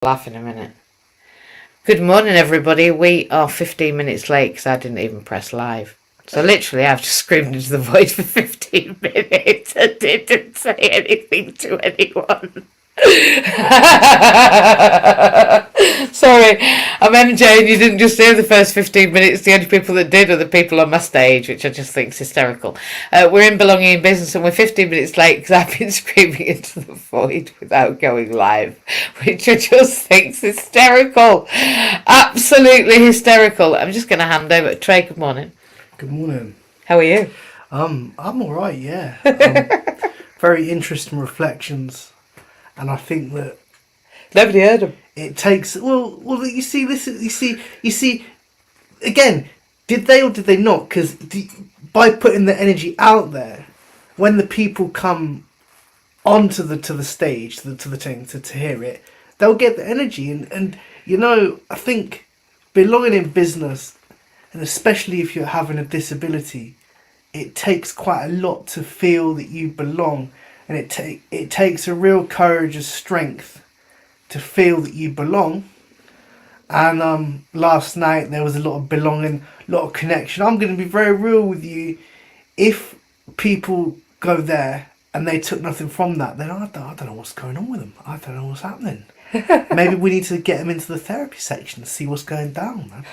Laugh in a minute. Good morning, everybody. We are 15 minutes late because I didn't even press live. So literally, I've just screamed into the void for 15 minutes and didn't say anything to anyone. Sorry, I'm MJ and you didn't just hear the first 15 minutes. The only people that did are the people on my stage, which I just think is hysterical. We're in Belonging in Business and we're 15 minutes late because I've been screaming into the void without going live, which I just think is hysterical. Absolutely hysterical. I'm just going to hand over to Trey. Good morning. Good morning. How are you? I'm all right. Yeah. Very interesting reflections, and I think that Nobody heard him. it takes. Well. You see, listen. You see. Again, did they or did they not? Because by putting the energy out there, when the people come onto the stage, to the thing to hear it, they'll get the energy, and I think belonging in business, and especially if you're having a disability, it takes quite a lot to feel that you belong, and it takes a real courage and strength to feel that you belong. And last night there was a lot of belonging, a lot of connection. I'm going to be very real with you. If people go there and they took nothing from that, then I don't know what's going on with them. I don't know what's happening. Maybe we need to get them into the therapy section and see what's going down, man.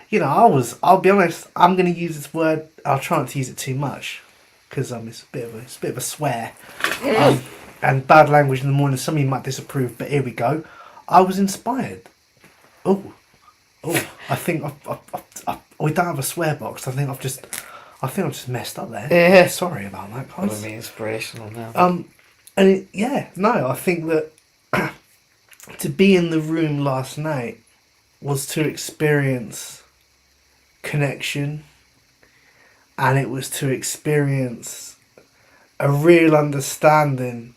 Because, I'll be honest, I'm going to use this word. I'll try not to use it too much because it's a bit of a swear. And bad language in the morning. Some of you might disapprove, but here we go. I was inspired. Oh, I think we don't have a swear box. I think I've just messed up there. Yeah. Sorry about that, guys. Want to be inspirational now? I think that to be in the room last night was to experience connection, and it was to experience a real understanding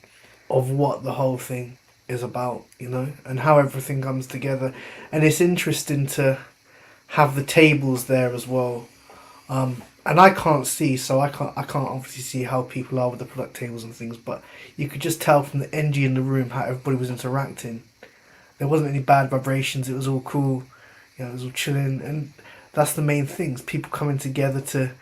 of what the whole thing is about, and how everything comes together. And it's interesting to have the tables there as well. And I can't see, so I can't obviously see how people are with the product tables and things, but you could just tell from the energy in the room how everybody was interacting. There wasn't any bad vibrations. It was all cool. It was all chilling, and that's the main things. People coming together to,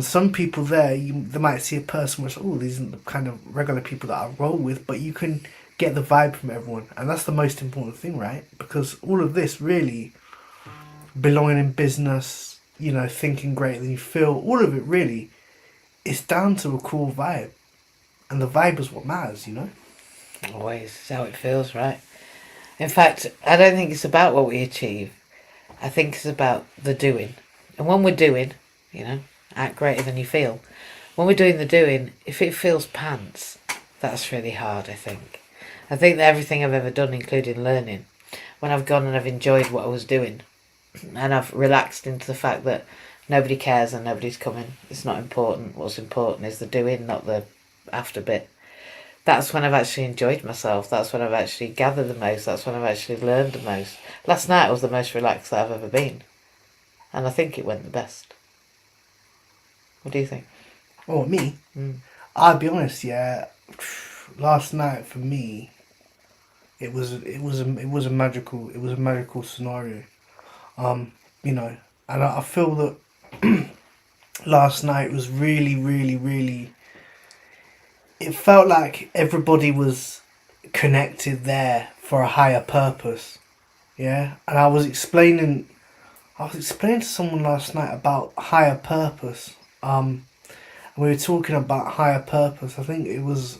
some people there, they might see a person which, these aren't the kind of regular people that I roll with, but you can get the vibe from everyone, and that's the most important thing, right? Because all of this really, belonging in business, thinking greater than you feel, all of it really is down to a cool vibe, and the vibe is what matters, Always. It's how it feels, right? In fact, I don't think it's about what we achieve. I think it's about the doing. And when we're doing, act greater than you feel. When we're doing the doing, if it feels pants, that's really hard, I think. I think that everything I've ever done, including learning, when I've gone and I've enjoyed what I was doing, and I've relaxed into the fact that nobody cares and nobody's coming, it's not important. What's important is the doing, not the after bit. That's when I've actually enjoyed myself. That's when I've actually gathered the most. That's when I've actually learned the most. Last night was the most relaxed that I've ever been. And I think it went the best. What do you think? Oh, me? I'll be honest, yeah. Last night for me, it was a magical scenario. And I feel that last night was really, really, really. It felt like everybody was connected there for a higher purpose, yeah. And I was explaining to someone last night about higher purpose. And we were talking about higher purpose. I think it was.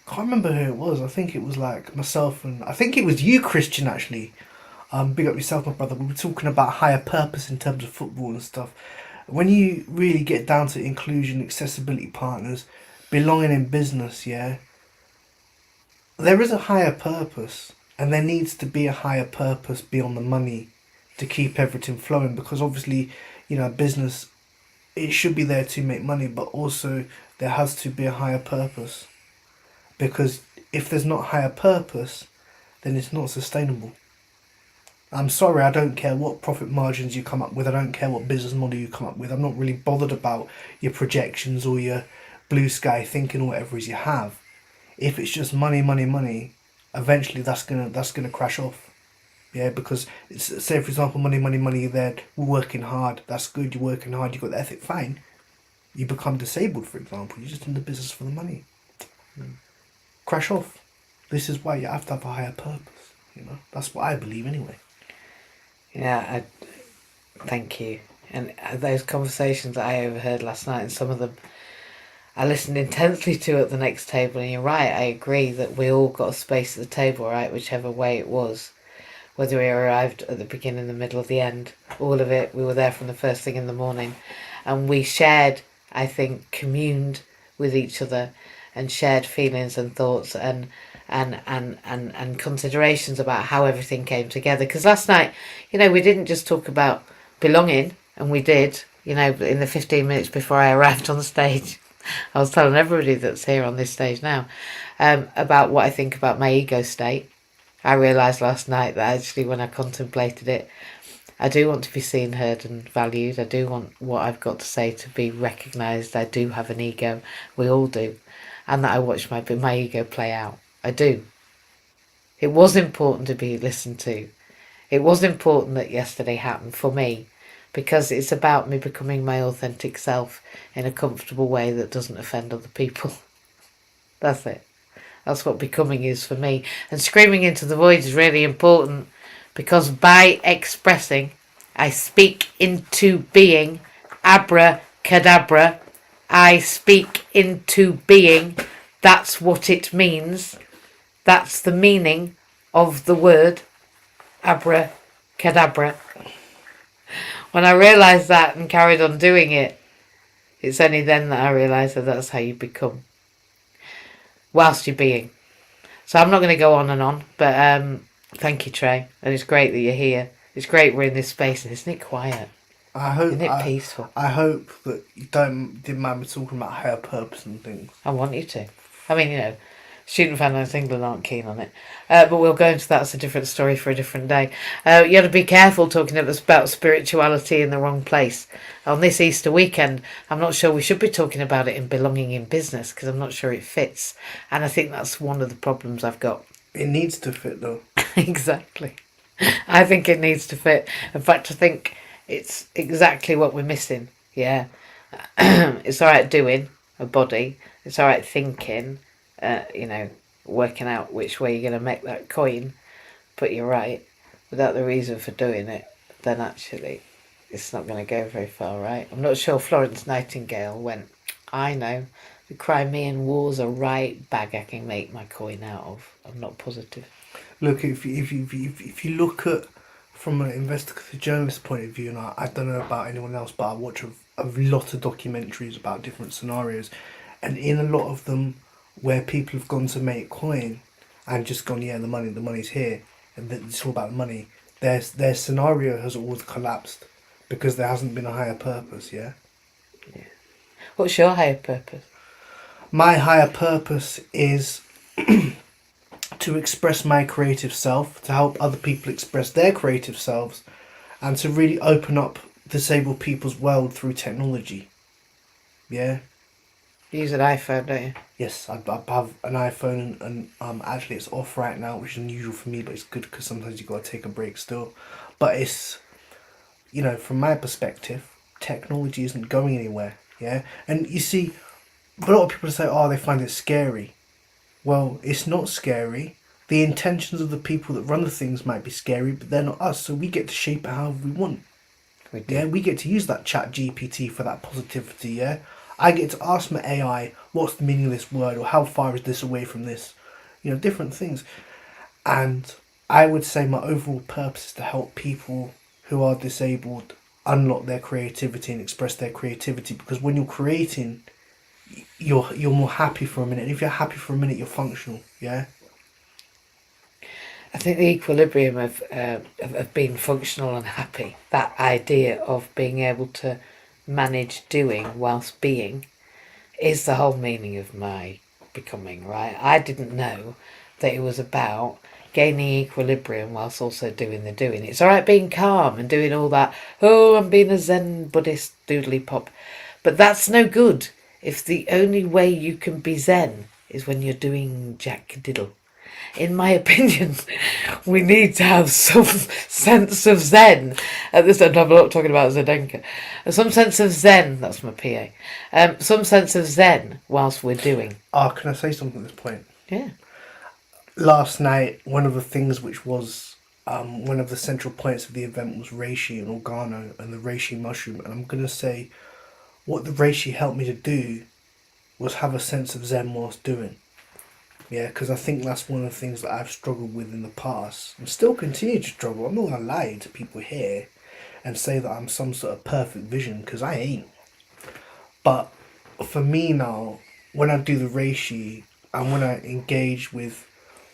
I can't remember who it was. I think it was like myself, and I think it was you, Christian, actually. Big up yourself, my brother. We were talking about higher purpose in terms of football and stuff. When you really get down to inclusion, accessibility partners, belonging in business, yeah, there is a higher purpose, and there needs to be a higher purpose beyond the money to keep everything flowing, because obviously, business, it should be there to make money, but also there has to be a higher purpose, because if there's not higher purpose, then it's not sustainable. I'm sorry, I don't care what profit margins you come up with, I don't care what business model you come up with, I'm not really bothered about your projections or your blue sky thinking or whatever it is you have. If it's just money, money, money, eventually that's gonna crash off. Yeah, because say for example, money, money, money. You're there, we're working hard. That's good. You're working hard. You got the ethic. Fine. You become disabled, for example. You're just in the business for the money. Crash off. This is why you have to have a higher purpose. That's what I believe anyway. Yeah, thank you. And those conversations that I overheard last night, and some of them I listened intensely to at the next table, and you're right, I agree that we all got a space at the table, right, whichever way it was. Whether we arrived at the beginning, the middle, or the end, all of it, we were there from the first thing in the morning. And we shared, I think, communed with each other and shared feelings and thoughts and considerations about how everything came together. Because last night, we didn't just talk about belonging, and we did, in the 15 minutes before I arrived on the stage. I was telling everybody that's here on this stage now about what I think about my ego state. I realised last night that actually when I contemplated it, I do want to be seen, heard and valued. I do want what I've got to say to be recognised. I do have an ego. We all do. And that I watch my ego play out. I do. It was important to be listened to. It was important that yesterday happened for me, because it's about me becoming my authentic self in a comfortable way that doesn't offend other people. That's it. That's what becoming is for me. And screaming into the void is really important, because by expressing, I speak into being. Abracadabra. I speak into being. That's what it means. That's the meaning of the word abracadabra. When I realised that and carried on doing it, it's only then that I realised that that's how you become, whilst you're being. So I'm not going to go on and on, but thank you, Trey. And it's great that you're here. It's great we're in this space, and isn't it quiet? Isn't it peaceful? I hope that you didn't mind me talking about higher purpose and things. I want you to. I mean, Student Finance England aren't keen on it. But we'll go into that as a different story for a different day. You have to be careful talking about spirituality in the wrong place. On this Easter weekend, I'm not sure we should be talking about it in belonging in business, because I'm not sure it fits. And I think that's one of the problems I've got. It needs to fit, though. Exactly. I think it needs to fit. In fact, I think it's exactly what we're missing. Yeah. It's all right doing a body. It's all right thinking. Working out which way you're going to make that coin, but you're right, without the reason for doing it, then actually it's not going to go very far, right? I'm not sure Florence Nightingale went, I know, the Crimean War's a right bag I can make my coin out of. I'm not positive. Look, if you look at from an investigative journalist point of view, and I don't know about anyone else, but I watch a lot of documentaries about different scenarios, and in a lot of them, where people have gone to make coin and just gone, yeah, the money's here, and it's all about the money, their scenario has always collapsed because there hasn't been a higher purpose. Yeah. What's your higher purpose? My higher purpose is to express my creative self, to help other people express their creative selves, and to really open up disabled people's world through technology. Yeah. You use an iPhone, don't you? Yes, I have an iPhone, and actually it's off right now, which is unusual for me, but it's good because sometimes you got to take a break still. But it's, from my perspective, technology isn't going anywhere, yeah? And you see, a lot of people say, oh, they find it scary. Well, it's not scary. The intentions of the people that run the things might be scary, but they're not us, so we get to shape it however we want. Yeah, we get to use that chat GPT for that positivity, yeah? I get to ask my AI, what's the meaning of this word, or how far is this away from this? Different things. And I would say my overall purpose is to help people who are disabled unlock their creativity and express their creativity, because when you're creating, you're more happy for a minute. And if you're happy for a minute, you're functional, yeah? I think the equilibrium of being functional and happy, that idea of being able to manage doing whilst being, is the whole meaning of my becoming, right? I didn't know that it was about gaining equilibrium whilst also doing the doing. It's all right being calm and doing all that, oh, I'm being a Zen Buddhist doodly pop, but that's no good if the only way you can be Zen is when you're doing jack diddle. in my opinion, we need to have some sense of zen. At this time, I'm not talking about Zdenka. Some sense of zen, that's my PA. Some sense of zen whilst we're doing. Oh, can I say something at this point? Yeah. Last night, one of the things which was one of the central points of the event was reishi and organo and the reishi mushroom. And I'm going to say what the reishi helped me to do was have a sense of zen whilst doing. Yeah, because I think that's one of the things that I've struggled with in the past and still continue to struggle. I'm not going to lie to people here and say that I'm some sort of perfect vision, because I ain't. But for me now, when I do the reishi and when I engage with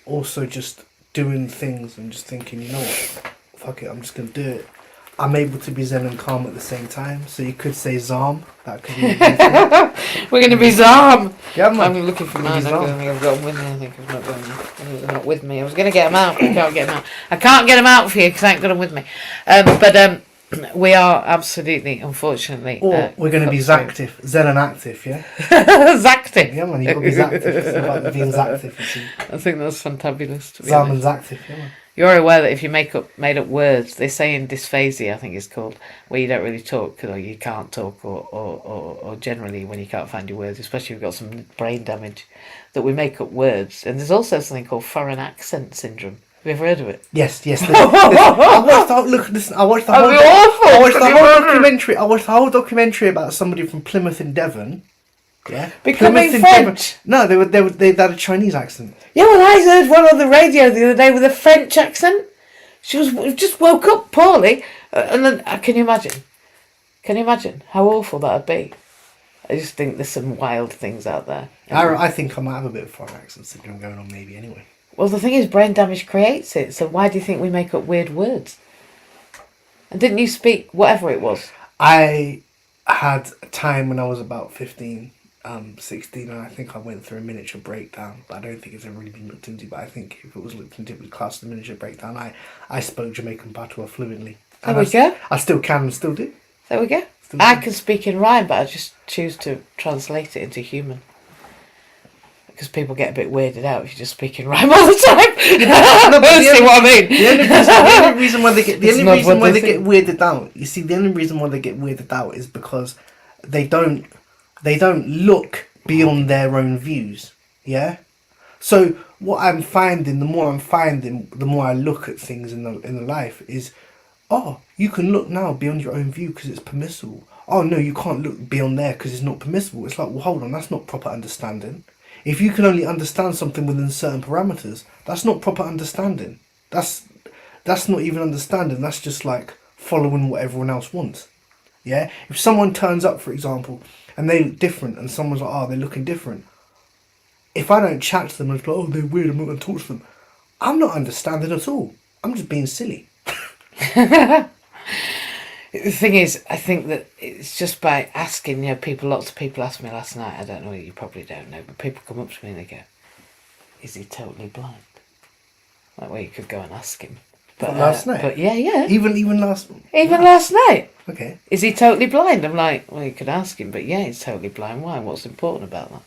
also just doing things and just thinking, you know what, fuck it, I'm just going to do it, I'm able to be zen and calm at the same time. So you could say Zam. That could be We're going to be Zam. Yeah, man. I'm looking for mine. I don't think I've got them with me. I think I've not got them. They're not with me. I was going to get them out, but I can't get them out. I can't get them out for you because I ain't got them with me. But we are absolutely, unfortunately. Or we're going to be Zactive. Zen and active, yeah? Zactive. Yeah, man, you've got to be Zactive. It's about being Zactive, you see. I think that's fantabulous, to be Zam honest. and Zactive, yeah, man. You're aware that if you made up words, they say in dysphasia, I think it's called, where you don't really talk, or you can't talk, or generally when you can't find your words, especially if you've got some brain damage, that we make up words. And there's also something called foreign accent syndrome. Have you ever heard of it? Yes. I watched the whole documentary about somebody from Plymouth in Devon. Yeah, Becoming Plymouth in French. Devon. No, they had a Chinese accent. Yeah, well, I heard one on the radio the other day with a French accent. She was just woke up poorly, and then can you imagine? Can you imagine how awful that'd be? I just think there's some wild things out there. I think I might have a bit of foreign accent syndrome going on, maybe anyway. Well, the thing is, brain damage creates it. So why do you think we make up weird words? And didn't you speak whatever it was? I had a time when I was about 15. 16, and I think I went through a miniature breakdown, but I don't think it's ever really been looked into. But I think if it was looked into, it was classed as a miniature breakdown. I spoke Jamaican patois fluently. There we go. I still can and still do. There we go. I can speak in rhyme, but I just choose to translate it into human. Because people get a bit weirded out if you just speak in rhyme all the time. See what I mean? The only reason why they get weirded out. You see, the only reason why they get weirded out is because they don't look beyond their own views, yeah? So what I'm finding, the more I look at things in the life is, oh, you can look now beyond your own view because it's permissible. Oh, no, you can't look beyond there because it's not permissible. It's like, well, hold on, that's not proper understanding. If you can only understand something within certain parameters, that's not proper understanding. That's not even understanding. That's just like following what everyone else wants, yeah? If someone turns up, for example, and they look different, and someone's like, oh, they're looking different. If I don't chat to them and be like, oh, they're weird, I'm not going to talk to them, I'm not understanding at all. I'm just being silly. The thing is, I think that it's just by asking, people, lots of people asked me last night, I don't know, you probably don't know, but people come up to me and they go, is he totally blind? Like, well, you could go and ask him. But last night? But yeah. Even last night. Okay. Is he totally blind? I'm like, well, you could ask him, but yeah, he's totally blind. Why? What's important about that?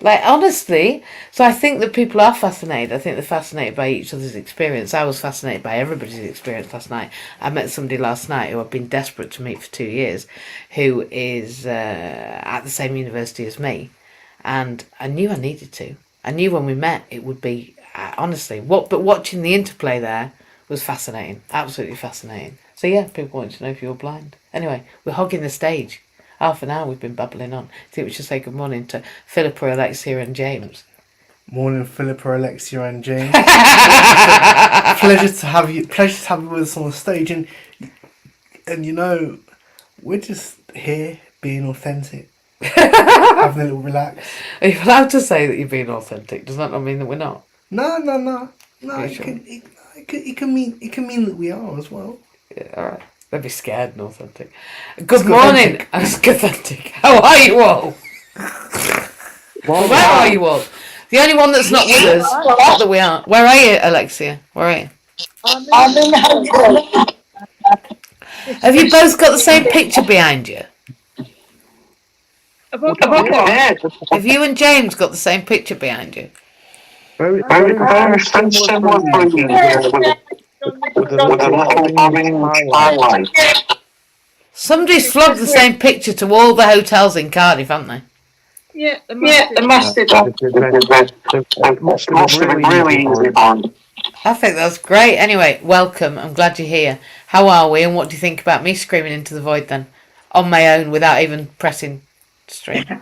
Like, honestly, so I think that people are fascinated. I think they're fascinated by each other's experience. I was fascinated by everybody's experience last night. I met somebody last night who I've been desperate to meet for 2 years, who is at the same university as me. And I knew I needed to. I knew when we met it would be, honestly, but watching the interplay there was fascinating. Absolutely fascinating. So yeah, people want to know if you're blind. Anyway, we're hogging the stage. Half an hour we've been babbling on. I think we should say good morning to Philippa, Alexia and James. Morning, Philippa, Alexia and James. Pleasure to have you with us on the stage, and we're just here being authentic. Having a little relax. Are you allowed to say that you're being authentic? Does that not mean that we're not? No. It Sure? can mean that we are as well. Yeah, alright. They'd be scared and authentic. Good morning. Authentic. How are you all? Where are you all? The only one that's not with us, not that we are. Where are you, Alexia? Where are you? I'm in the house. Have you both got the same picture behind you? Have you and James got the same picture behind you? very similar for you, with a little orange highlight. Somebody's flogged the same picture to all the hotels in Cardiff, haven't they? Yeah, the The massive. It must have been really easy for you. I think that's great. Anyway, welcome. I'm glad you're here. How are we, and what do you think about me screaming into the void then? On my own, without even pressing stream. Well,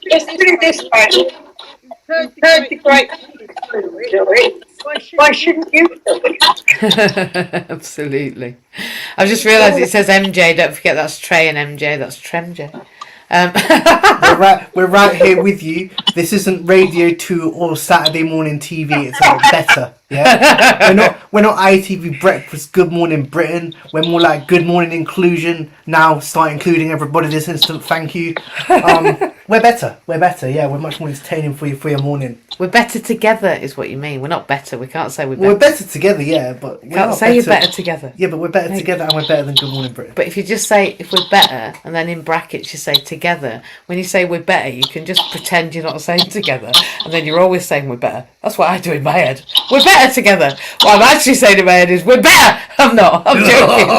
It's through this way. heard the Heard the great great do it. do it. Why Why shouldn't you? shouldn't you do it? Absolutely. I've just realised it says MJ. Don't forget that's Trey and MJ. That's Tremj. We're right here with you. This isn't Radio 2 or Saturday morning TV. It's about better. Yeah, we're not ITV Breakfast, Good Morning Britain. We're more like Good Morning Inclusion. Now start including everybody this instant. Thank you. We're better. We're better. Yeah, we're much more entertaining for your morning. We're better together, is what you mean. We're not better. We can't say we're better. Well, we're better together, yeah, but we're Can't not say you're better together. Yeah, but we're better together, and we're better than Good Morning Britain. But if you just say if we're better, and then in brackets you say together, when you say we're better, you can just pretend you're not saying together, and then you're always saying we're better. That's what I do in my head. We're better together. What I'm actually saying in my head is we're better. I'm not. I'm joking.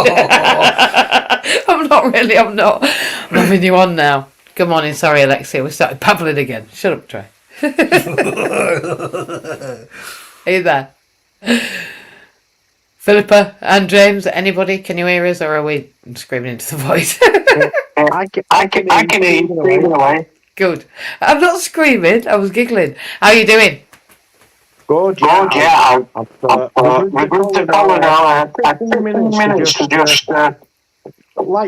I'm not really. I'm not. I'm having you on now. Good morning. Sorry, Alexia. We started babbling again. Shut up, Trey. Are you there? Philippa and James, anybody? Can you hear us, or are we screaming into the void? I can hear you screaming away. Good. I'm not screaming. I was giggling. How are you doing? Good, yeah. We're going to follow now. I had 15 minutes to just, like,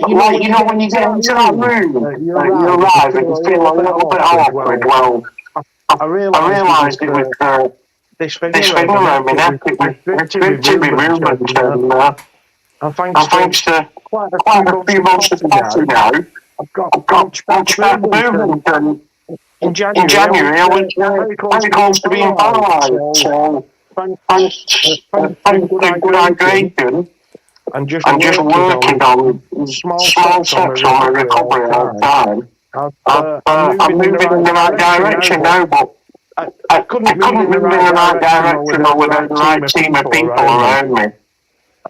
you know, when you get into that room, you arrive and you feel a little bit awkward. Well, I realised it was this thing around my neck. It was restricting my movement, and thanks to quite a few months of coffee now, I've got much better movement. And in January, I was very close to being paralysed. So, thanks to good hydration and just working on small steps on my recovery all the time, I'm moving in the right direction now, but I couldn't move in the right direction without the right team of people around me.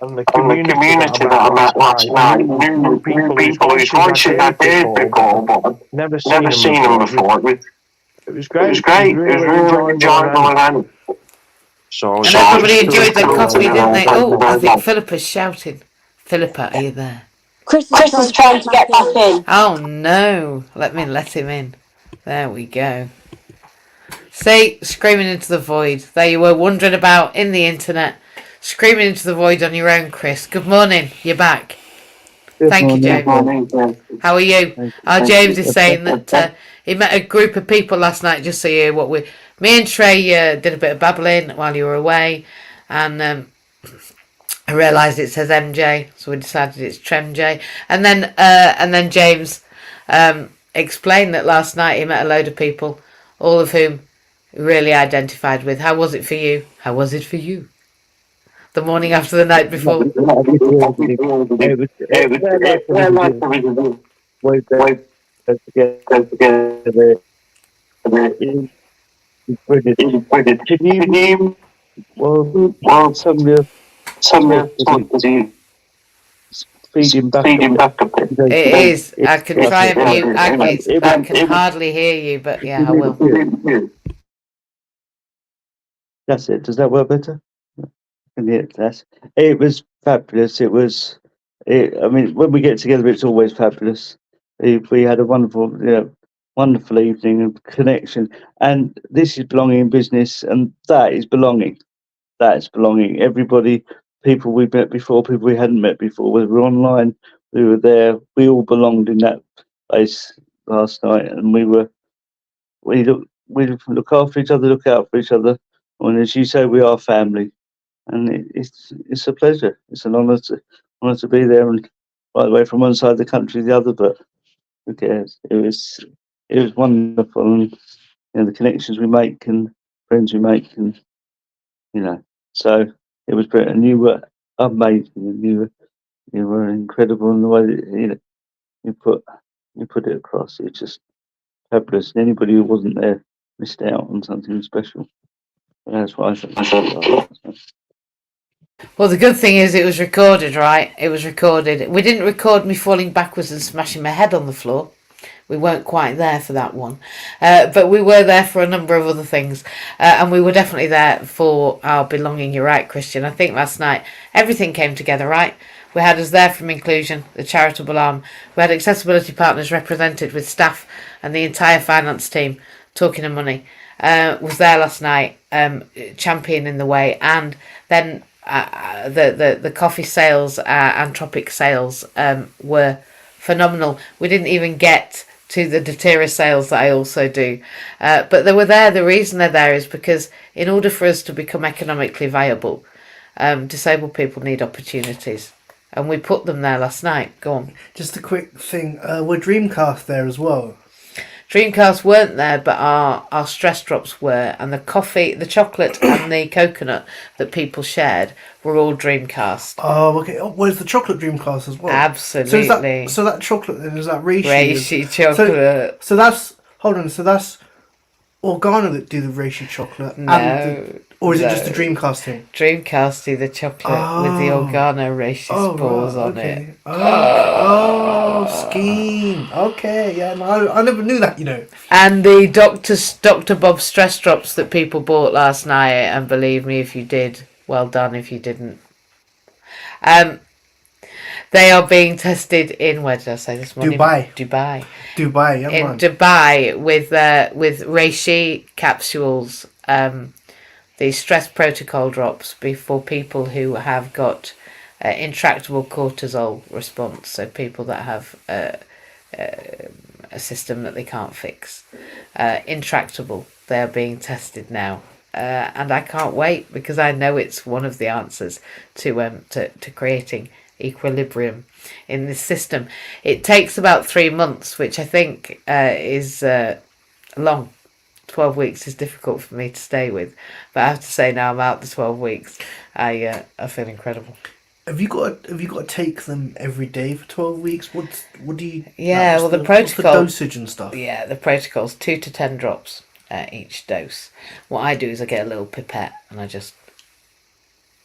And the community that I met last night, new people whose voices I'd heard before, but I'd never seen them before. It was great. It was really enjoyable event. And everybody enjoyed their coffee, didn't they? Oh, I think Philippa's shouting. Philippa, are you there? Chris is trying to get back in. Oh no! Let him in. There we go. See, screaming into the void. There you were, wondering about in the internet. Screaming into the void on your own, Chris. Good morning. You're back. Thank you, James. How are you? James is saying that he met a group of people last night. Just so you hear me and Trey did a bit of babbling while you were away, and I realised it says MJ, so we decided it's Tremj. And then James explained that last night he met a load of people, all of whom he really identified with. How was it for you? How was it for you? The morning after the night before. Feeding back a bit. It is. I can try and mute Agnes. I can hardly hear you, but yeah, I will. That's it. Does that work better? It was fabulous. I mean, when we get together, it's always fabulous. We had a wonderful evening of connection, and this is belonging in business, and that is belonging. That's belonging. Everybody, people we met before, people we hadn't met before, whether we were online, we were there. We all belonged in that place last night, and we look after each other, look out for each other, and as you say, we are family. And it's a pleasure. It's an honour to be there, and right away from one side of the country to the other. But who cares? It was wonderful, and the connections we make and friends we make, and so it was great. And you were amazing, and you were incredible in the way that you put it across. It's just fabulous. And anybody who wasn't there missed out on something special. And that's what I thought. Well, the good thing is it was recorded, right? It was recorded. We didn't record me falling backwards and smashing my head on the floor. We weren't quite there for that one. But we were there for a number of other things. And we were definitely there for our belonging. You're right, Christian. I think last night everything came together, right? We had us there from Inclusion, the charitable arm. We had accessibility partners represented with staff and the entire finance team talking of money. Was there last night, championing the way. And then the coffee sales, Anthropic sales, were phenomenal. We didn't even get to the Datira sales that I also do. But they were there. The reason they're there is because in order for us to become economically viable, disabled people need opportunities. And we put them there last night. Go on. Just a quick thing. Were Dreamcast there as well? Dreamcast weren't there, but our stress drops were. And the coffee, the chocolate and the coconut that people shared were all Dreamcast. Oh, okay. Oh, where's the chocolate Dreamcast as well? Absolutely. So that chocolate then, is that reishi? Reishi chocolate. So that's, hold on, so that's Organa that do the reishi chocolate? Or is it just a Dreamcast thing? Dreamcast do the chocolate with the Organa reishi spores on it. Oh, scheme. Okay, yeah, no, I never knew that, you know. And the Dr. Bob stress drops that people bought last night, and believe me, if you did, well done. If you didn't, they are being tested in, where did I say this morning? Dubai, yeah, in man. Dubai with reishi capsules. The stress protocol drops for people who have got intractable cortisol response, so people that have a system that they can't fix. Intractable, they're being tested now. And I can't wait, because I know it's one of the answers to creating equilibrium in this system. It takes about 3 months, which I think is long. 12 weeks is difficult for me to stay with, but I have to say now I'm out the 12 weeks. I feel incredible. Have you got to take them every day for 12 weeks? What do you? Yeah, well, the protocol, what's the dosage and stuff. Yeah, the protocol's 2 to 10 drops each dose. What I do is I get a little pipette and I just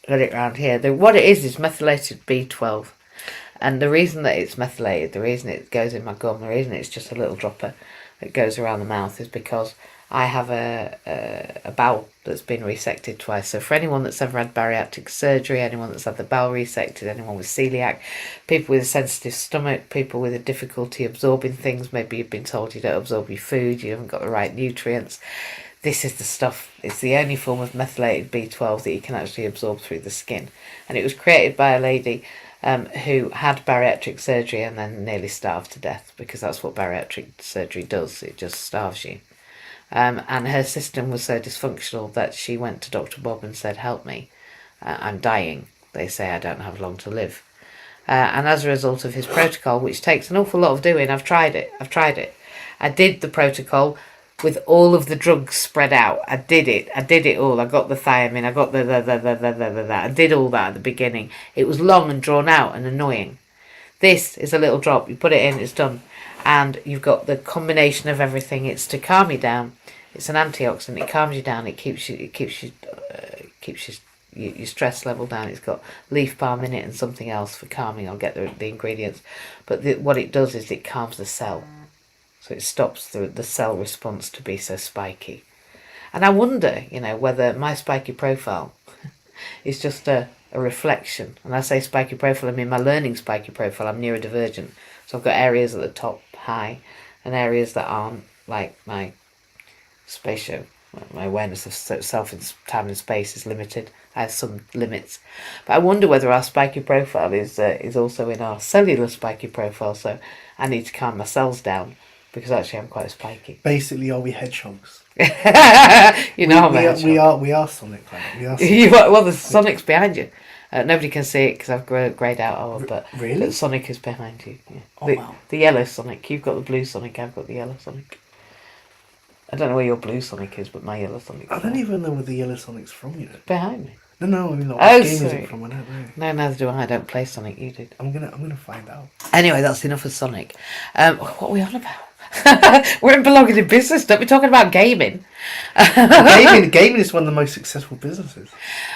let it around here. What it is methylated B12, and the reason that it's methylated, the reason it goes in my gum, the reason it's just a little dropper that goes around the mouth is because I have a bowel that's been resected twice. So for anyone that's ever had bariatric surgery, anyone that's had the bowel resected, anyone with celiac, people with a sensitive stomach, people with a difficulty absorbing things, maybe you've been told you don't absorb your food, you haven't got the right nutrients, this is the stuff. It's the only form of methylated B12 that you can actually absorb through the skin. And it was created by a lady who had bariatric surgery and then nearly starved to death, because that's what bariatric surgery does. It just starves you. And her system was so dysfunctional that she went to Dr. Bob and said, help me, I'm dying. They say I don't have long to live. And as a result of his protocol, which takes an awful lot of doing, I've tried it. I did the protocol with all of the drugs spread out. I did it all. I got the thiamine, I got the I did all that at the beginning. It was long and drawn out and annoying. This is a little drop. You put it in, it's done. And you've got the combination of everything. It's to calm you down. It's an antioxidant. It calms you down. It keeps your stress level down. It's got leaf balm in it and something else for calming. I'll get the ingredients. But what it does is it calms the cell. So it stops the cell response to be so spiky. And I wonder, whether my spiky profile is just a reflection. And I say spiky profile, I mean my learning spiky profile. I'm neurodivergent. So I've got areas at the top high and areas that aren't, like my spatio. My awareness of self in time and space is limited. I have some limits. But I wonder whether our spiky profile is also in our cellular spiky profile. So I need to calm my cells down, because actually I'm quite spiky. Basically, are we hedgehogs? I'm a hedgehog. We are Sonic. Right? We are Sonic. Well, the Sonic's behind you. Nobody can see it because I've greyed out our, but really? Sonic is behind you. Yeah. Oh, wow. The yellow Sonic. You've got the blue Sonic, I've got the yellow Sonic. I don't know where your blue Sonic is, but my yellow Sonic. I don't even know where the yellow Sonic's from, Behind me. No, I mean, like, Oh, what game is sorry. it from? I don't know. No, neither do I. I don't play Sonic. You did. I'm gonna find out. Anyway, that's enough of Sonic. What are we on about? We're in belonging in business. Don't be talking about gaming. Gaming is one of the most successful businesses.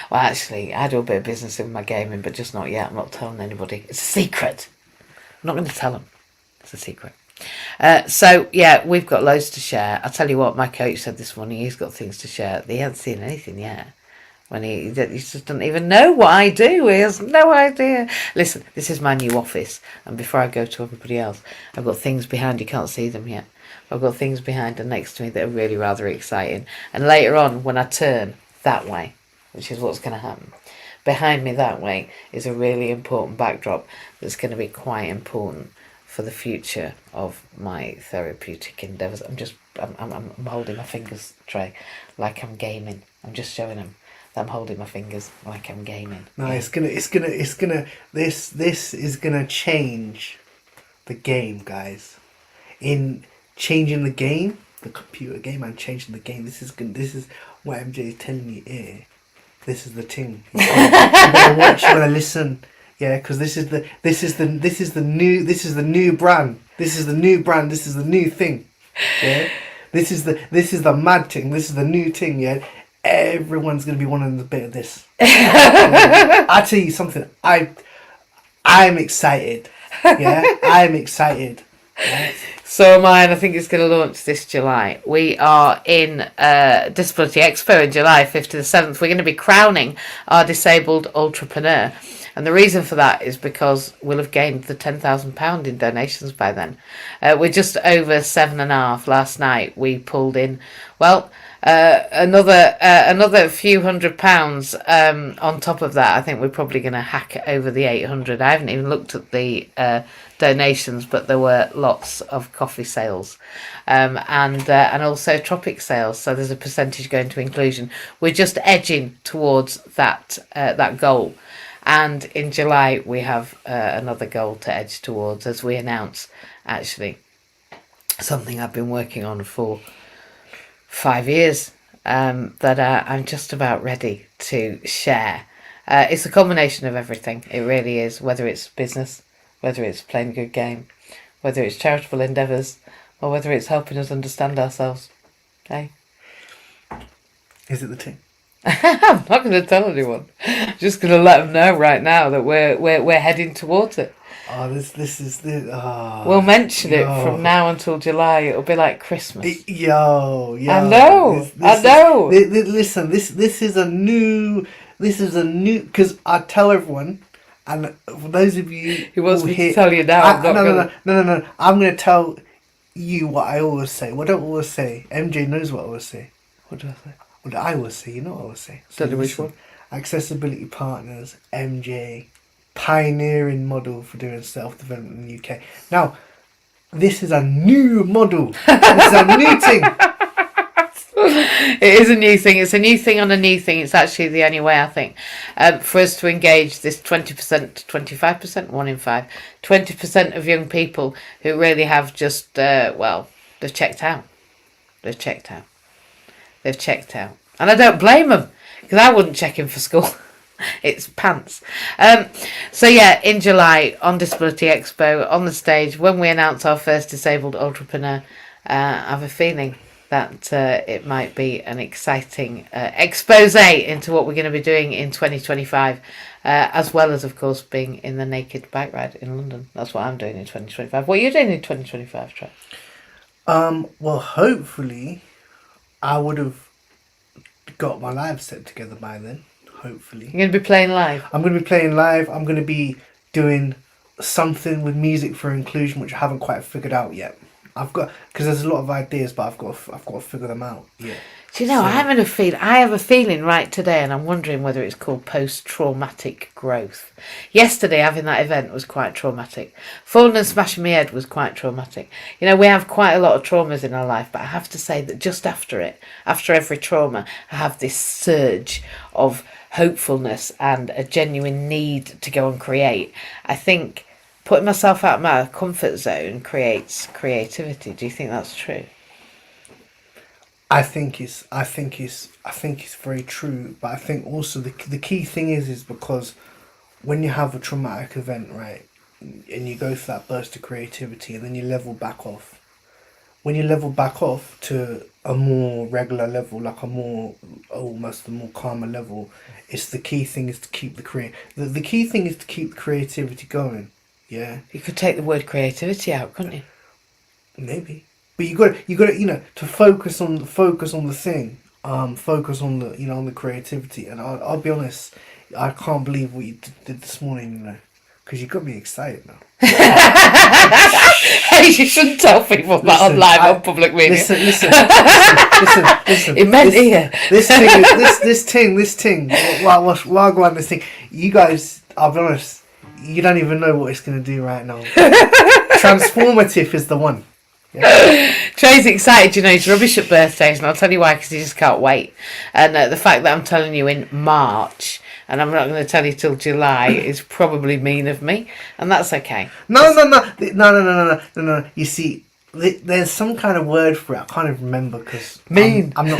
Well, actually, I do a bit of business in my gaming, but just not yet. I'm not telling anybody. It's a secret. I'm not going to tell them. It's a secret. So, yeah, we've got loads to share. I'll tell you what, my coach said this morning, he's got things to share. He hasn't seen anything yet. When he just doesn't even know what I do. He has no idea. Listen, this is my new office. And before I go to everybody else, I've got things behind. You can't see them yet. I've got things behind and next to me that are really rather exciting. And later on, when I turn that way, which is what's going to happen, behind me that way is a really important backdrop that's going to be quite important for the future of my therapeutic endeavours. I'm holding my fingers, Trey, like I'm gaming. I'm just showing them that I'm holding my fingers like I'm gaming. No, this is gonna change the game, guys. In changing the game, the computer game, and changing the game. This is what MJ is telling you here. This is the thing. You're gonna watch. You're gonna listen. Yeah, because this is the new brand. This is the new brand. This is the new thing. Yeah, this is the mad thing. This is the new thing. Yeah, everyone's gonna be wanting a bit of this. I tell you something. I'm excited. Yeah, I'm excited. Yeah. So am I, and I think it's going to launch this July. We are in Disability Expo in July 5th to the 7th. We're going to be crowning our disabled entrepreneur. And the reason for that is because we'll have gained the £10,000 in donations by then. We're just over 7.5. Last night we pulled in, well, another few £100 on top of that. I think we're probably going to hack over the 800. I haven't even looked at the donations, but there were lots of coffee sales and also Tropic sales. So there's a percentage going to inclusion. We're just edging towards that goal. And in July, we have another goal to edge towards as we announce, actually, something I've been working on for 5 years that I'm just about ready to share. It's a combination of everything. It really is, whether it's business, whether it's playing a good game, whether it's charitable endeavours, or whether it's helping us understand ourselves. Okay? Is it the thing? I'm not going to tell anyone. I'm just going to let them know right now that we're heading towards it. Oh, this is the. Oh, we'll mention it from now until July. It'll be like Christmas. Yo. I know. I know. Listen, this is a new. Because I tell everyone, and for those of you who wants me to tell you now, no. I'm going to tell you what I always say. What I always say. MJ knows what I always say. What do I say? What I always say, you know what I always say. So which one? Accessibility Partners, MJ, pioneering model for doing self-development in the UK. Now, this is a new model. This is a new thing. It is a new thing. It's a new thing on a new thing. It's actually the only way, I think, for us to engage this 20% to 25%, 1 in 5, 20% of young people who really have just, they've checked out. They've checked out. And I don't blame them, because I wouldn't check in for school. It's pants. So yeah, in July on Disability Expo, on the stage, when we announce our first disabled entrepreneur, I have a feeling that it might be an exciting expose into what we're going to be doing in 2025, as well as, of course, being in the Naked Bike Ride in London. That's what I'm doing in 2025. What are you doing in 2025, Trey? Well, hopefully I would have got my live set together by then. Hopefully. You're going to be playing live? I'm going to be playing live. I'm going to be doing something with music for inclusion, which I haven't quite figured out yet. Because there's a lot of ideas, but I've got to figure them out. Yeah. Do you know, I have a feeling right today, and I'm wondering whether it's called post-traumatic growth. Yesterday, having that event was quite traumatic. Falling and smashing my head was quite traumatic. You know, we have quite a lot of traumas in our life, but I have to say that just after it, after every trauma, I have this surge of hopefulness and a genuine need to go and create. I think putting myself out of my comfort zone creates creativity. Do you think that's true? I think it's very true, but I think also the key thing is because when you have a traumatic event, right, and you go through that burst of creativity and then you level back off, when you level back off to a more regular level, like almost a more calmer level, it's the key thing is to keep the key thing is to keep the creativity going. Yeah, You could take the word creativity out, couldn't you? maybe, but you got to to focus on the thing, focus on the on the creativity. And I'll be honest, I can't believe what you did this morning, because you got me excited now. Hey, you shouldn't tell people that Listen, on live on public media. Listen. It meant here. This thing. Wagwan, this thing. You guys, I'll be honest, you don't even know what it's going to do right now. Transformative is the one. Yeah. Trey's excited, he's rubbish at birthdays, and I'll tell you why, because he just can't wait. And the fact that I'm telling you in March, and I'm not going to tell you till July, is probably mean of me, and that's okay. No. You see, there's some kind of word for it. I can't even remember because Mean. I'm not.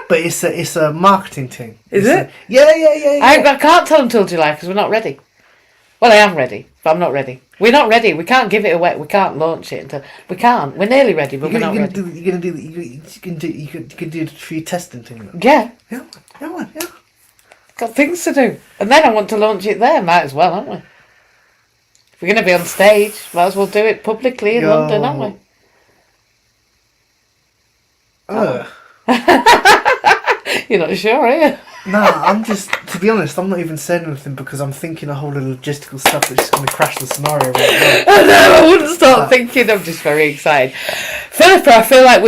But it's a marketing thing. Is it? Yeah. I can't tell them till July because we're not ready. Well, I am ready, but I'm not ready. We're not ready. We can't give it away. We can't launch it until we can't. We're nearly ready, but we're not ready. You can do the tree testing thing. Yeah, Yeah. got things to do, and then I want to launch it there. Might as well, aren't we? If we're going to be on stage, might as well do it publicly in London, aren't we? You're not sure, are you? No, I'm just, to be honest, I'm not even saying anything because I'm thinking a whole lot of logistical stuff that's just going to crash the scenario right now. I know, I wouldn't start thinking. I'm just very excited. Philippa, I feel like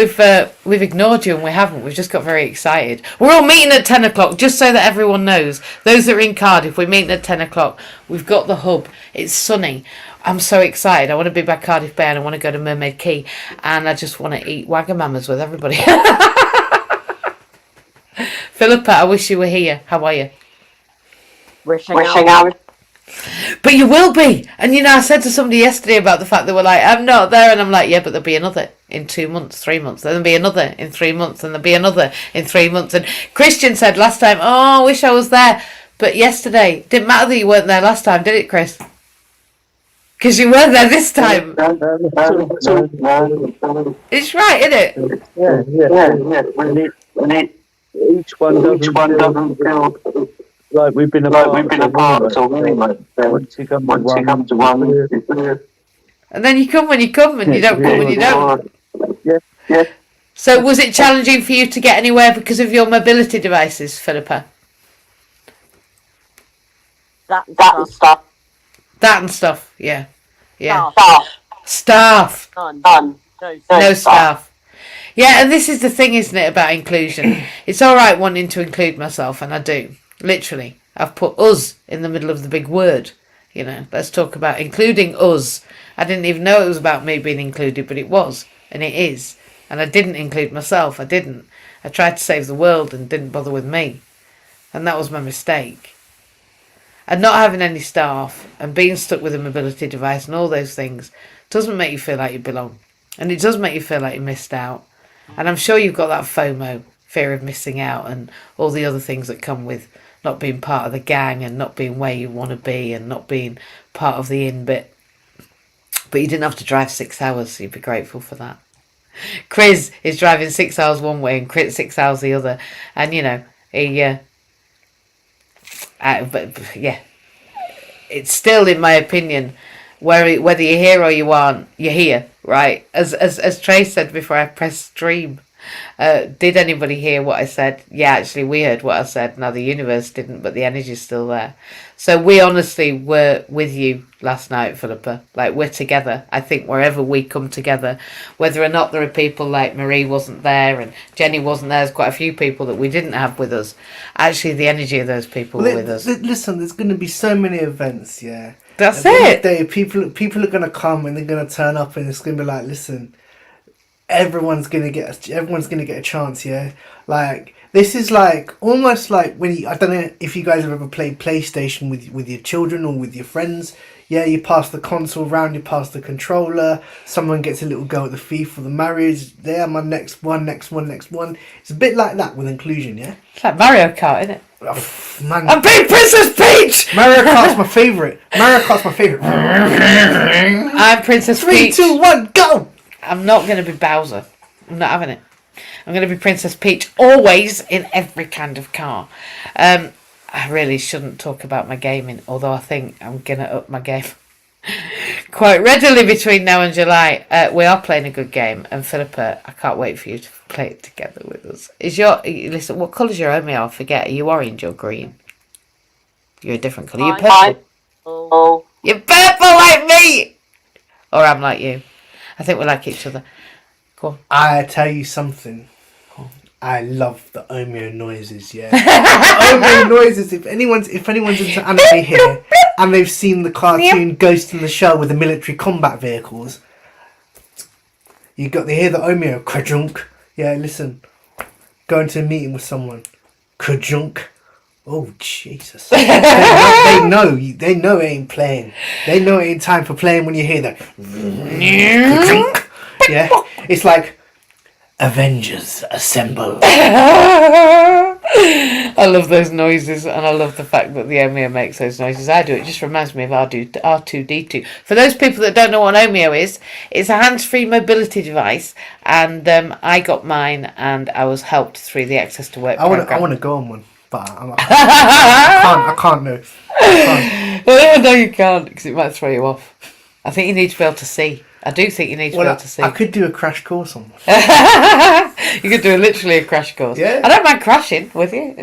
we've ignored you, and we haven't. We've just got very excited. We're all meeting at 10 o'clock, just so that everyone knows. Those that are in Cardiff, we're meeting at 10 o'clock. We've got the hub. It's sunny. I'm so excited. I want to be by Cardiff Bay, and I want to go to Mermaid Quay, and I just want to eat Wagamamas with everybody. Philippa, I wish you were here. How are you? Wishing out. But you will be. And I said to somebody yesterday about the fact they were like, I'm not there. And I'm like, yeah, but there'll be another in 2 months, 3 months. Then there'll be another in 3 months. And there'll be another in 3 months. And Christian said last time, oh, I wish I was there. But yesterday, didn't matter that you weren't there last time, did it, Chris? Because you weren't there this time. It's right, isn't it? Yeah. Each one doesn't feel like we've been apart so anyway. Once you come to one, and then you come when you come, and you don't come when you don't. Yeah. So was it challenging for you to get anywhere because of your mobility devices, Philippa? That and stuff. That and stuff, yeah. Staff. Staff. None. No staff. Yeah, and this is the thing, isn't it, about inclusion? It's all right wanting to include myself, and I do. Literally. I've put us in the middle of the big word. Let's talk about including us. I didn't even know it was about me being included, but it was, and it is. And I didn't include myself. I didn't. I tried to save the world and didn't bother with me. And that was my mistake. And not having any staff and being stuck with a mobility device and all those things doesn't make you feel like you belong. And it does make you feel like you missed out. And I'm sure you've got that FOMO, fear of missing out, and all the other things that come with not being part of the gang and not being where you want to be and not being part of the in bit. But you didn't have to drive 6 hours, so you'd be grateful for that. Chris is driving 6 hours one way and Chris 6 hours the other. And, but yeah, it's still, in my opinion, whether you're here or you aren't, you're here, right? As Trey said before I pressed stream, did anybody hear what I said? Yeah, actually we heard what I said. Now the universe didn't, but the energy's still there. So we honestly were with you last night, Philippa. Like, we're together. I think wherever we come together, whether or not there are people like Marie wasn't there and Jenny wasn't there, there's quite a few people that we didn't have with us. Actually, the energy of those people were with us. Listen, there's going to be so many events, yeah. That's At the end it. of the day, people are going to come and they're going to turn up and it's going to be like, listen, everyone's going to get a chance, yeah. Like, this is like almost like when I don't know if you guys have ever played PlayStation with your children or with your friends. Yeah, you pass the console round, you pass the controller. Someone gets a little go at the FIFA or the marriage. There, my next one. It's a bit like that with inclusion, yeah. It's like Mario Kart, isn't it? Oh, man, I'm being Princess Peach! Mario Kart's my favourite. I'm Princess 3, Peach. 2, 1, go! I'm not going to be Bowser. I'm not having it. I'm going to be Princess Peach, always in every kind of car. I really shouldn't talk about my gaming, although I think I'm going to up my game quite readily between now and July. We are playing a good game, and Philippa, I can't wait for you to play it together with us. Listen, what colour's your Omeo? I forget. Are you orange or green? You're a different colour. You're purple. Oh, You're purple like me! Or I'm like you. I think we like each other. Go on. I tell you something. I love the Omeo noises, yeah. The Omeo noises, if anyone's into anime here and they've seen the cartoon Ghost in the Shell with the military combat vehicles, they hear the Omeo, Krajunk. Yeah, listen. Go into a meeting with someone. Krajunk. Oh, Jesus. They know it ain't playing. They know it ain't time for playing when you hear that. Krajunk. Yeah, it's like Avengers Assemble. I love those noises, and I love the fact that the Omeo makes those noises. I do. It just reminds me of R2D2. For those people that don't know what an Omeo is, it's a hands-free mobility device, and I got mine, and I was helped through the Access to Work program. I want to go on one, but I can't. No, No, you can't, because it might throw you off. I think you need to be able to see. I do think you need to be able to see. I could do a crash course on one. You could do literally a crash course. Yeah. I don't mind crashing with you.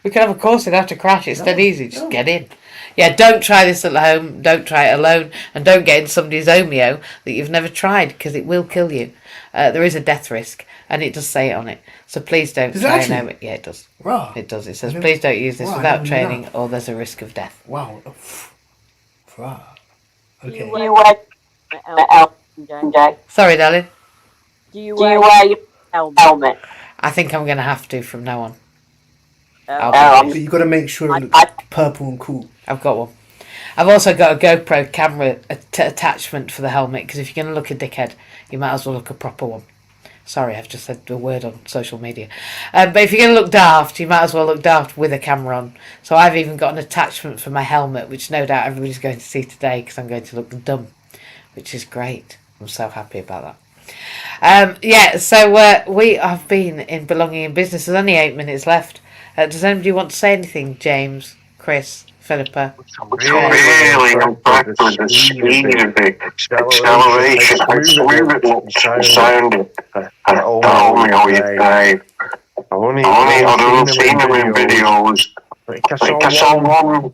We could have a course in how to crash. It's dead easy. Just get in. Yeah, don't try this at home. Don't try it alone. And don't get in somebody's Omeo that you've never tried, because it will kill you. There is a death risk, and it does say it on it. So please don't Does try it and Yeah, it does. Right. It does. It says, please don't use this Right, without I didn't know training, that. or there's a risk of death. Wow. Right. Okay. do you wear Jay? Sorry, darling. Do you wear your helmet? I think I'm going to have to from now on. But you got to make sure it looks purple and cool. I've got one. I've also got a GoPro camera attachment for the helmet, because if you're going to look a dickhead, you might as well look a proper one. Sorry, I've just said a word on social media. But if you're going to look daft, you might as well look daft with a camera on. So I've even got an attachment for my helmet, which no doubt everybody's going to see today, because I'm going to look dumb, which is great. I'm so happy about that. So we have been in Belonging in Business. There's only 8 minutes left. Does anybody want to say anything? James, Chris, Philippa? Really impressed with the speed of the acceleration, how smooth it looks and sounded. Omeo is great. I've seen them in videos. I saw one.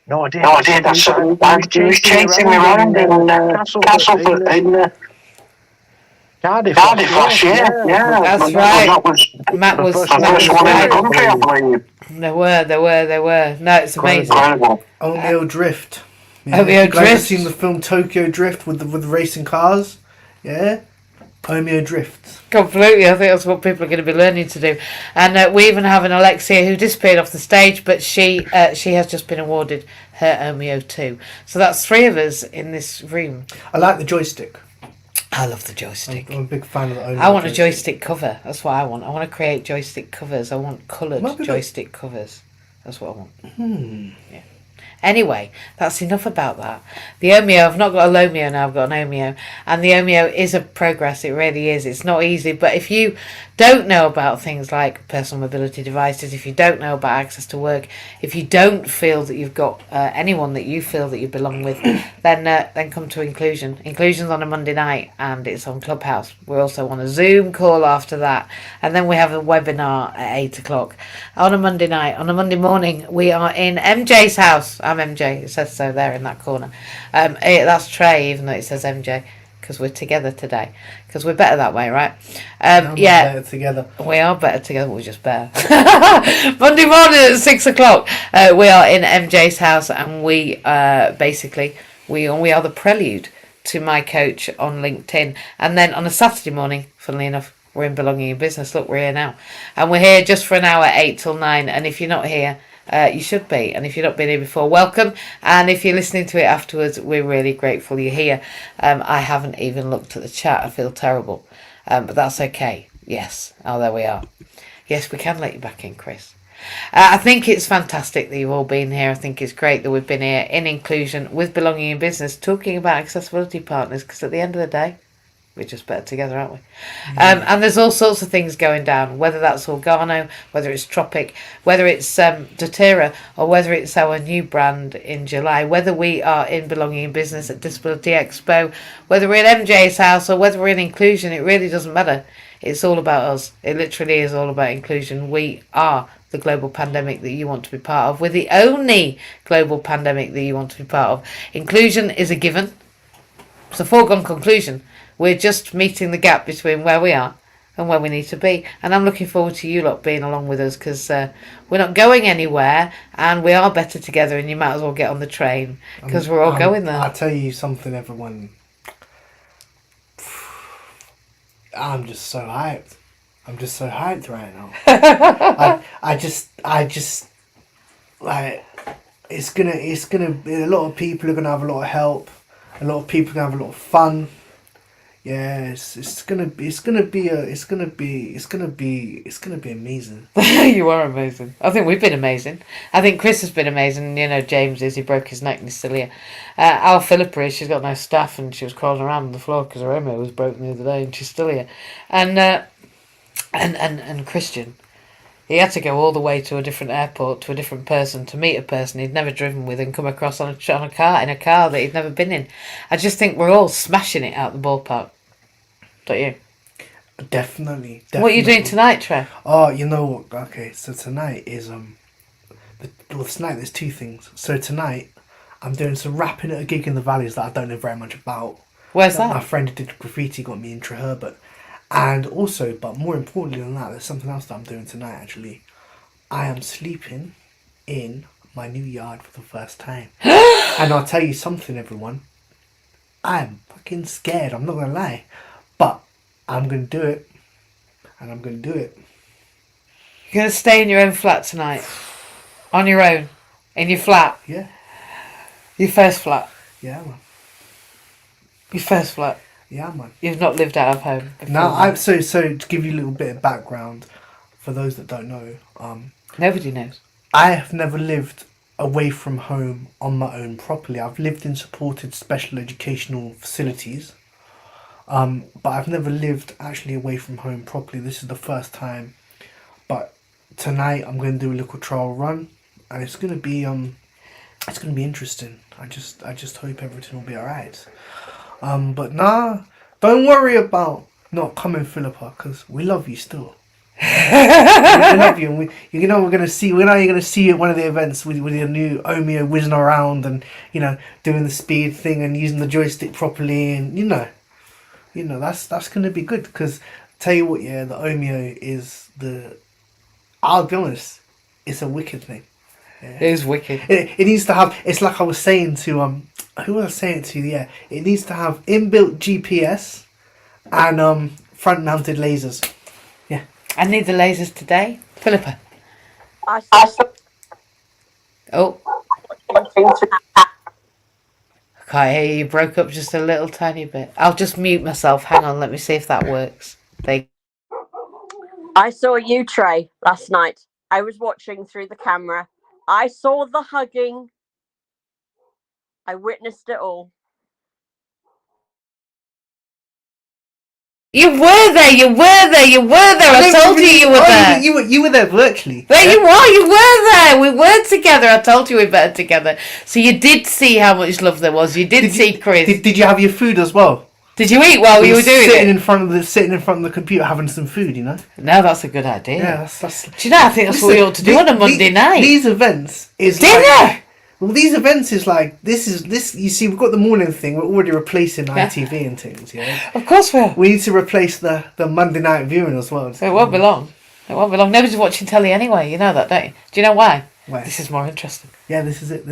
No, I did. I saw he was chasing me around in Castleford in Cardiff last year. Yeah, That's right. That was Matt was the first one in the country, I believe. They were. No, it's amazing. Incredible. Omeo Drift. Omeo you guys have Drift. seen the film Tokyo Drift with the racing cars? Yeah? Omeo Drift. Completely. I think that's what people are going to be learning to do. And we even have an Alexia who disappeared off the stage, but she has just been awarded her Omeo too. So that's 3 of us in this room. I like the joystick. I love the joystick. I'm a big fan of the Omeo I want a joystick cover. That's what I want. I want to create joystick covers. I want coloured Might be joystick covers. That's what I want. Yeah. Anyway, that's enough about that. The Omeo, I've not got a Lomeo now, I've got an Omeo. And the Omeo is a progress, it really is. It's not easy, but if you don't know about things like personal mobility devices, if you don't know about access to work, if you don't feel that you've got anyone that you feel that you belong with, then come to Inclusion. Inclusion's on a Monday night, and it's on Clubhouse. We're also on a Zoom call after that, and then we have a webinar at 8 o'clock on a Monday night. On a Monday morning, we are in MJ's house. I'm MJ, it says so there in that corner. That's Trey, even though it says MJ, because we're together today, because we're better that way, right? Better together. We are better together. We're just better. Monday morning at 6 o'clock, we are in MJ's house, and we basically we are the prelude to My Coach on LinkedIn. And then on a Saturday morning, funnily enough, we're in Belonging in Business. Look, we're here now, and we're here just for an hour, 8 till 9. And if you're not here, you should be, and if you've not been here before, welcome. And if you're listening to it afterwards, we're really grateful you're here. I haven't even looked at the chat. I feel terrible, but that's okay. Yes, there we are. Yes, we can let you back in, Chris. I think it's fantastic that you've all been here. I think it's great that we've been here in Inclusion with Belonging in Business, talking about accessibility partners, because at the end of the day, We're just better together, aren't we? And there's all sorts of things going down, whether that's Organo, whether it's Tropic, whether it's doTERRA, or whether it's our new brand in July, whether we are in Belonging in Business at Disability Expo, whether we're in MJ's house, or whether we're in inclusion. It really doesn't matter. It's all about us. It literally is all about inclusion. We are the global pandemic that you want to be part of. We're the only global pandemic that you want to be part of. Inclusion is a given. It's a foregone conclusion. We're just meeting the gap between where we are and where we need to be. And I'm looking forward to you lot being along with us, because we're not going anywhere and we are better together, and you might as well get on the train because we're all going there. I'll tell you something, everyone. I'm just so hyped. I'm just so hyped right now. I just like it's gonna a lot of people are gonna have a lot of help. A lot of people are gonna have a lot of fun. Yeah, it's gonna be amazing. You are amazing. I think we've been amazing. I think Chris has been amazing. You know, James is. He broke his neck and he's still here. Al Philippa is. She's got no staff and she was crawling around on the floor because her omeo was broken the other day, and she's still here. And Christian, he had to go all the way to a different airport, to a different person, to meet a person he'd never driven with and come across in a car that he'd never been in. I just think we're all smashing it out the ballpark. Don't you? Definitely. What are you doing tonight, Trev? Oh, you know what? Okay, so tonight is tonight there's two things. So tonight I'm doing some rapping at a gig in the Valleys that I don't know very much about. Where's that? My friend who did graffiti got me into Herbert. And also, but more importantly than that, there's something else that I'm doing tonight actually. I am sleeping in my new yard for the first time. And I'll tell you something, everyone. I'm fucking scared, I'm not gonna lie. But I'm gonna do it. And I'm gonna do it. You're going to stay in your own flat tonight? On your own? In your flat? Yeah. Your first flat? Yeah, man. Your first flat? Yeah, man. You've not lived out of home before? Now, so to give you a little bit of background, for those that don't know, Nobody knows. I have never lived away from home on my own properly. I've lived in supported special educational facilities, but I've never lived actually away from home properly. This is the first time. But tonight I'm going to do a little trial run, and it's going to be interesting. I just hope everything will be alright. But nah, don't worry about not coming, Philippa, because we love you still. We love you, and we're gonna see you at one of the events with your new Omeo whizzing around and doing the speed thing and using the joystick properly, and that's gonna be good. Because tell you what, yeah, the Omeo is I'll be honest, it's a wicked thing. Yeah. It is wicked. It needs to have. It's like I was saying to who was I saying to? Yeah, it needs to have inbuilt GPS and front mounted lasers. Yeah. I need the lasers today. Philippa. I saw Oh. I can't hear you. You broke up just a little tiny bit. I'll just mute myself. Hang on. Let me see if that works. I saw you, Trey, last night. I was watching through the camera. I saw the hugging. I witnessed it all. You were there. You were there. You were there. I told you were there. You were there virtually. There you are. You were there. We were together. I told you we were better together. So you did see how much love there was. You did see Chris. Did you have your food as well? Did you eat while you were doing sitting it? sitting in front of the computer having some food, No, that's a good idea. Yeah, Do you know? I think that's what we ought to do on a Monday night. These events is dinner. Well, these events is like this. You see, we've got the morning thing. We're already replacing ITV and things. Yeah. Of course we are. We need to replace the Monday night viewing as well. It won't be long. It won't be long. Nobody's watching telly anyway. You know that, don't you? Do you know why? Why? This is more interesting. Yeah, this is it.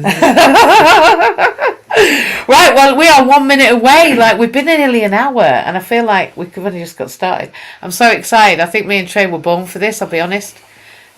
Right, well, we are 1 minute away. Like, we've been nearly an hour, and I feel like we've only just got started. I'm so excited. I think me and Trey were born for this, I'll be honest.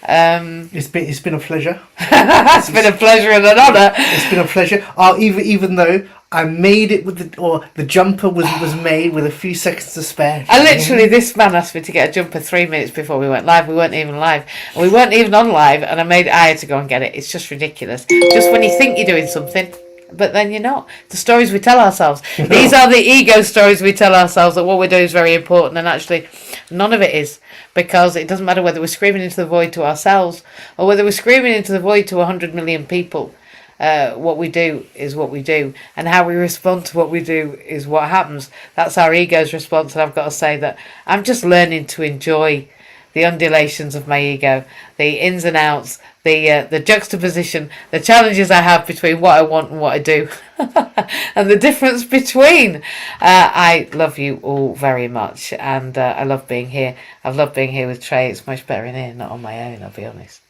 It's been a pleasure. It's been a pleasure and an honour. It's been a pleasure. Even though I made it with the jumper was made with a few seconds to spare. This man asked me to get a jumper 3 minutes before we went live. We weren't even live. And we weren't even on live, and I had to go and get it. It's just ridiculous. Just when you think you're doing something, but then you're not. The stories we tell ourselves. These are the ego stories we tell ourselves, that what we're doing is very important, and actually none of it is, because it doesn't matter whether we're screaming into the void to ourselves or whether we're screaming into the void to 100 million people. What we do is what we do, and how we respond to what we do is what happens. That's our ego's response, and I've got to say that I'm just learning to enjoy the undulations of my ego, the ins and outs, the juxtaposition, the challenges I have between what I want and what I do, and the difference between. I love you all very much, and I love being here. I've loved being here with Trey. It's much better in here, not on my own, I'll be honest.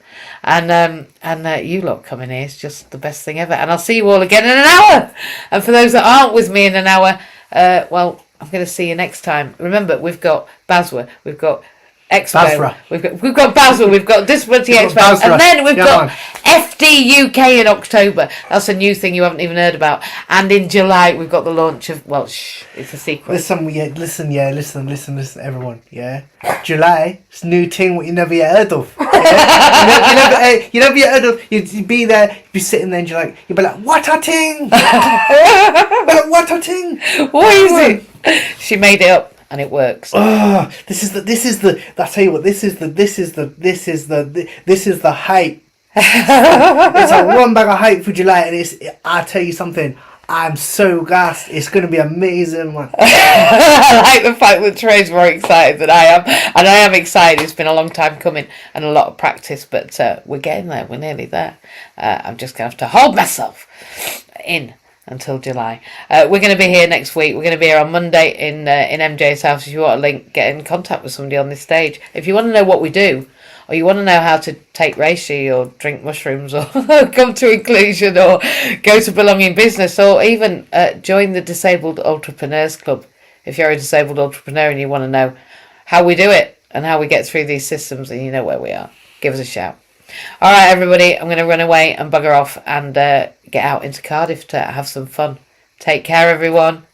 And you lot coming here is just the best thing ever. And I'll see you all again in an hour. And for those that aren't with me in an hour, well, I'm going to see you next time. Remember, we've got Basra, we've got Expo, Basra. we've got Basel, we've got Disability We've Expo, got Basra. and then we've Yeah, got man. FD UK in October. That's a new thing you haven't even heard about. And in July we've got the launch of, well, it's a secret. Listen, everyone, yeah. July, it's a new thing what you never yet heard of. Yeah? you never yet heard of. You'd be there, you'd be sitting there, and you'd be like, what a thing! What a thing! What is it? She made it up. And it works. Oh, this is the. I tell you what, this is the hype. It's a one bag of hype for July, and I tell you something. I'm so gassed. It's going to be amazing, man. I like the fact that Trey's more excited than I am, and I am excited. It's been a long time coming and a lot of practice, but we're getting there. We're nearly there. I'm just going to have to hold myself in until July. We're going to be here next week. We're going to be here on Monday in MJ's house. If you want a link, get in contact with somebody on this stage. If you want to know what we do, or you want to know how to take reishi or drink mushrooms or come to inclusion or go to Belonging Business, or even join the Disabled Entrepreneurs Club. If you're a disabled entrepreneur and you want to know how we do it and how we get through these systems, and you know where we are, give us a shout. All right, everybody, I'm going to run away and bugger off and get out into Cardiff to have some fun. Take care, everyone.